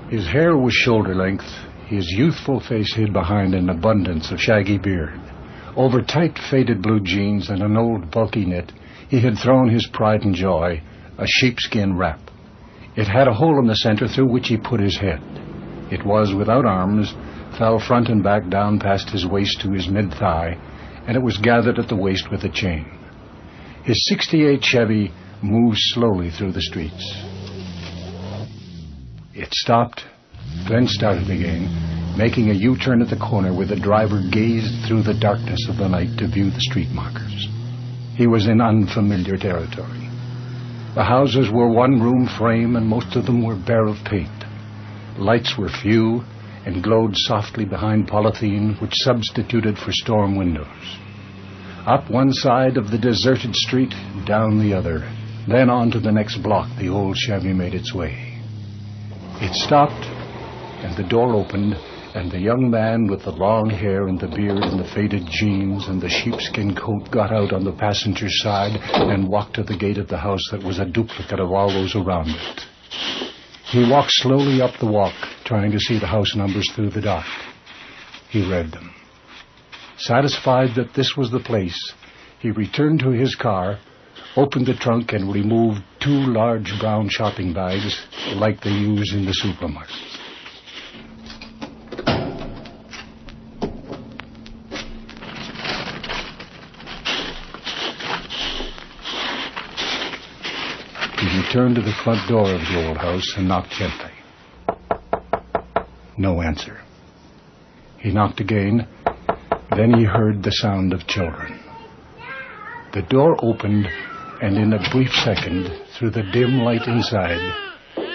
His hair was shoulder length, his youthful face hid behind an abundance of shaggy beard. Over tight, faded blue jeans and an old bulky knit, he had thrown his pride and joy, a sheepskin wrap. It had a hole in the center through which he put his head. It was without arms, fell front and back down past his waist to his mid-thigh, and it was gathered at the waist with a chain. His '68 Chevy moved slowly through the streets. It stopped, then started again, making a U-turn at the corner where the driver gazed through the darkness of the night to view the street markers. He was in unfamiliar territory. The houses were one-room frame, and most of them were bare of paint. Lights were few and glowed softly behind polythene, which substituted for storm windows. Up one side of the deserted street, down the other. Then on to the next block the old Chevy made its way. It stopped, and the door opened, and the young man with the long hair and the beard and the faded jeans and the sheepskin coat got out on the passenger side and walked to the gate of the house that was a duplicate of all those around it. He walked slowly up the walk, trying to see the house numbers through the dark. He read them. Satisfied that this was the place, he returned to his car, opened the trunk, and removed 2 large brown shopping bags like they use in the supermarkets. He returned to the front door of the old house and knocked gently. No answer. He knocked again. Then he heard the sound of children. The door opened, and in a brief second, through the dim light inside,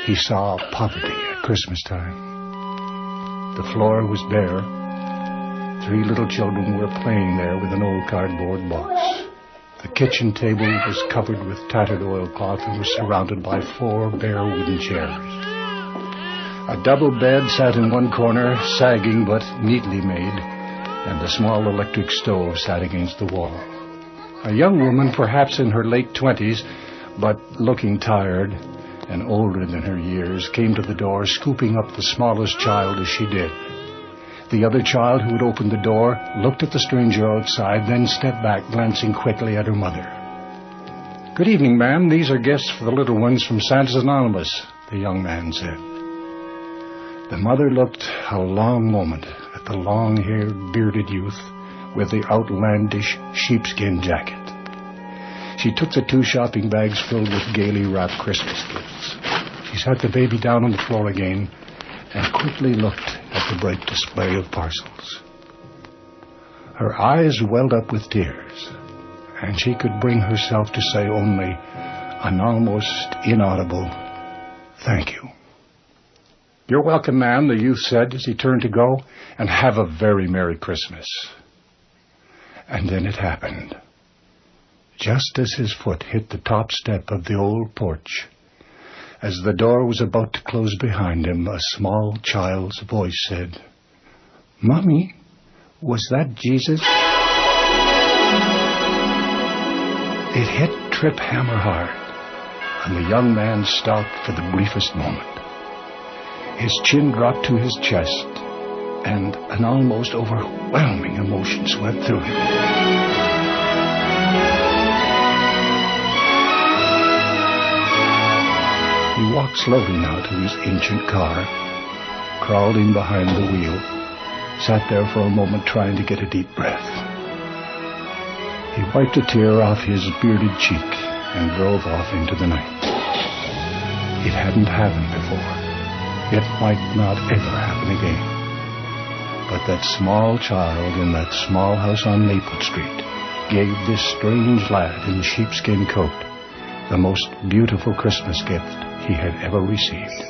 he saw poverty at Christmas time. The floor was bare. 3 little children were playing there with an old cardboard box. The kitchen table was covered with tattered oilcloth and was surrounded by 4 bare wooden chairs. A double bed sat in one corner, sagging but neatly made, and a small electric stove sat against the wall. A young woman, perhaps in her late 20s, but looking tired and older than her years, came to the door, scooping up the smallest child as she did. The other child, who had opened the door, looked at the stranger outside, then stepped back, glancing quickly at her mother. "Good evening, ma'am. These are gifts for the little ones from Santa's Anonymous," the young man said. The mother looked a long moment at the long-haired, bearded youth with the outlandish sheepskin jacket. She took the 2 shopping bags filled with gaily wrapped Christmas gifts. She sat the baby down on the floor again and quickly looked at the bright display of parcels. Her eyes welled up with tears, and she could bring herself to say only an almost inaudible, "Thank you." "You're welcome, ma'am," the youth said as he turned to go, "and have a very Merry Christmas." And then it happened. Just as his foot hit the top step of the old porch, as the door was about to close behind him, a small child's voice said, "Mommy, was that Jesus?" It hit Trip hammer hard, and the young man stopped for the briefest moment. His chin dropped to his chest, and an almost overwhelming emotion swept through him. He walked slowly now to his ancient car, crawled in behind the wheel, sat there for a moment trying to get a deep breath. He wiped a tear off his bearded cheek and drove off into the night. It hadn't happened before. It might not ever happen again. But that small child in that small house on Maple Street gave this strange lad in the sheepskin coat the most beautiful Christmas gift he had ever received.